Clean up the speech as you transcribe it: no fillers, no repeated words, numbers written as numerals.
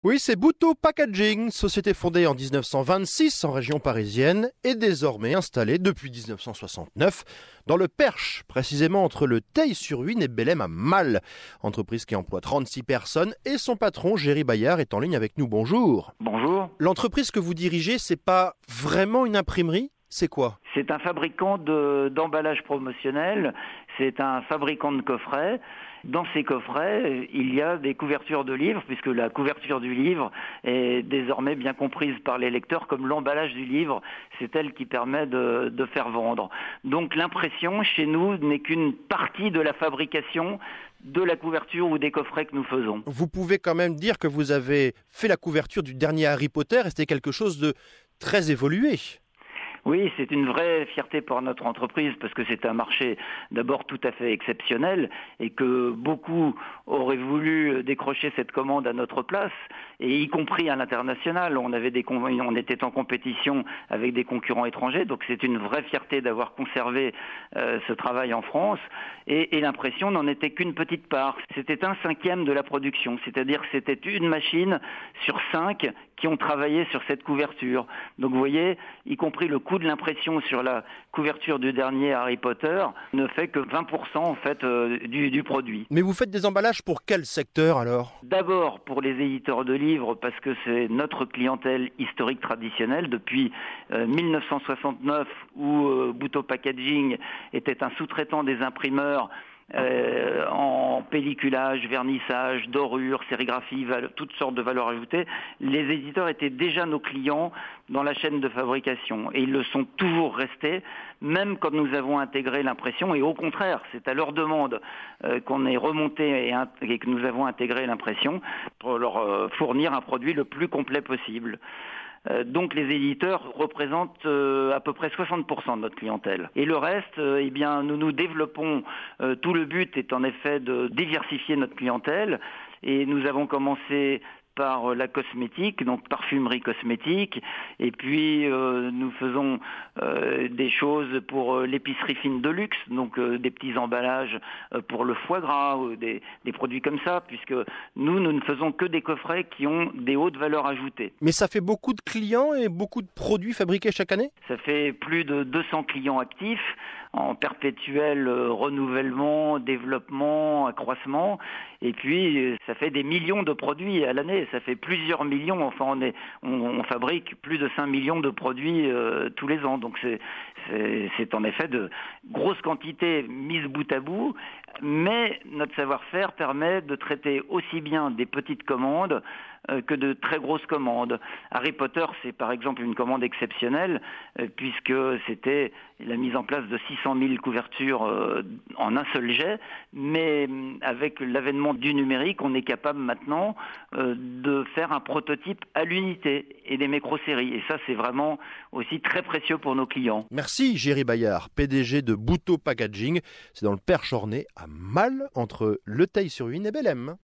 Oui, c'est Bouteau Packaging, société fondée en 1926 en région parisienne et désormais installée depuis 1969 dans le Perche, précisément entre le Theil-sur-Huisne et Bellem à Malles. Entreprise qui emploie 36 personnes et son patron, Géry Bayard, est en ligne avec nous. Bonjour. Bonjour. L'entreprise que vous dirigez, c'est pas vraiment une imprimerie? C'est quoi? C'est un fabricant d'emballage promotionnel, c'est un fabricant de coffrets. Dans ces coffrets, il y a des couvertures de livres, puisque la couverture du livre est désormais bien comprise par les lecteurs comme l'emballage du livre, c'est elle qui permet de faire vendre. Donc l'impression chez nous n'est qu'une partie de la fabrication de la couverture ou des coffrets que nous faisons. Vous pouvez quand même dire que vous avez fait la couverture du dernier Harry Potter et c'était quelque chose de très évolué. Oui, c'est une vraie fierté pour notre entreprise parce que c'est un marché d'abord tout à fait exceptionnel et que beaucoup auraient voulu décrocher cette commande à notre place, et y compris à l'international. On était en compétition avec des concurrents étrangers, donc c'est une vraie fierté d'avoir conservé ce travail en France. Et l'impression n'en était qu'une petite part. C'était 1/5 de la production, c'est-à-dire que c'était une machine sur 5 qui ont travaillé sur cette couverture. Donc vous voyez, y compris le coût de l'impression sur la couverture du dernier Harry Potter ne fait que 20% en fait du produit. Mais vous faites des emballages pour quel secteur alors? D'abord pour les éditeurs de livres parce que c'est notre clientèle historique traditionnelle depuis 1969 où Bouteau Packaging était un sous-traitant des imprimeurs en pelliculage, vernissage, dorure, sérigraphie, toutes sortes de valeurs ajoutées. Les éditeurs étaient déjà nos clients dans la chaîne de fabrication et ils le sont toujours restés, même quand nous avons intégré l'impression, et au contraire, c'est à leur demande qu'on est remonté et que nous avons intégré l'impression pour leur fournir un produit le plus complet possible. Donc les éditeurs représentent à peu près 60% de notre clientèle. Et le reste, eh bien, nous développons, tout le but est en effet de diversifier notre clientèle, et nous avons commencé par la cosmétique, donc parfumerie cosmétique, et puis nous faisons des choses pour l'épicerie fine de luxe, donc des petits emballages pour le foie gras, ou des produits comme ça, puisque nous ne faisons que des coffrets qui ont des hautes valeurs ajoutées. Mais ça fait beaucoup de clients et beaucoup de produits fabriqués chaque année? Ça fait plus de 200 clients actifs en perpétuel renouvellement, développement, accroissement, et puis ça fait des millions de produits à l'année, ça fait plusieurs millions, enfin on fabrique plus de 5 millions de produits tous les ans, donc c'est en effet de grosses quantités mises bout à bout, mais notre savoir-faire permet de traiter aussi bien des petites commandes que de très grosses commandes. Harry Potter, c'est par exemple une commande exceptionnelle puisque c'était la mise en place de 600 000 couvertures en un seul jet, mais avec l'avènement du numérique, on est capable maintenant de faire un prototype à l'unité et des micro-séries. Et ça, c'est vraiment aussi très précieux pour nos clients. Merci Géry Bayard, PDG de Bouteau Packaging. C'est dans le Perche ornais à Malles, entre le Theil-sur-Huisne et Bellem.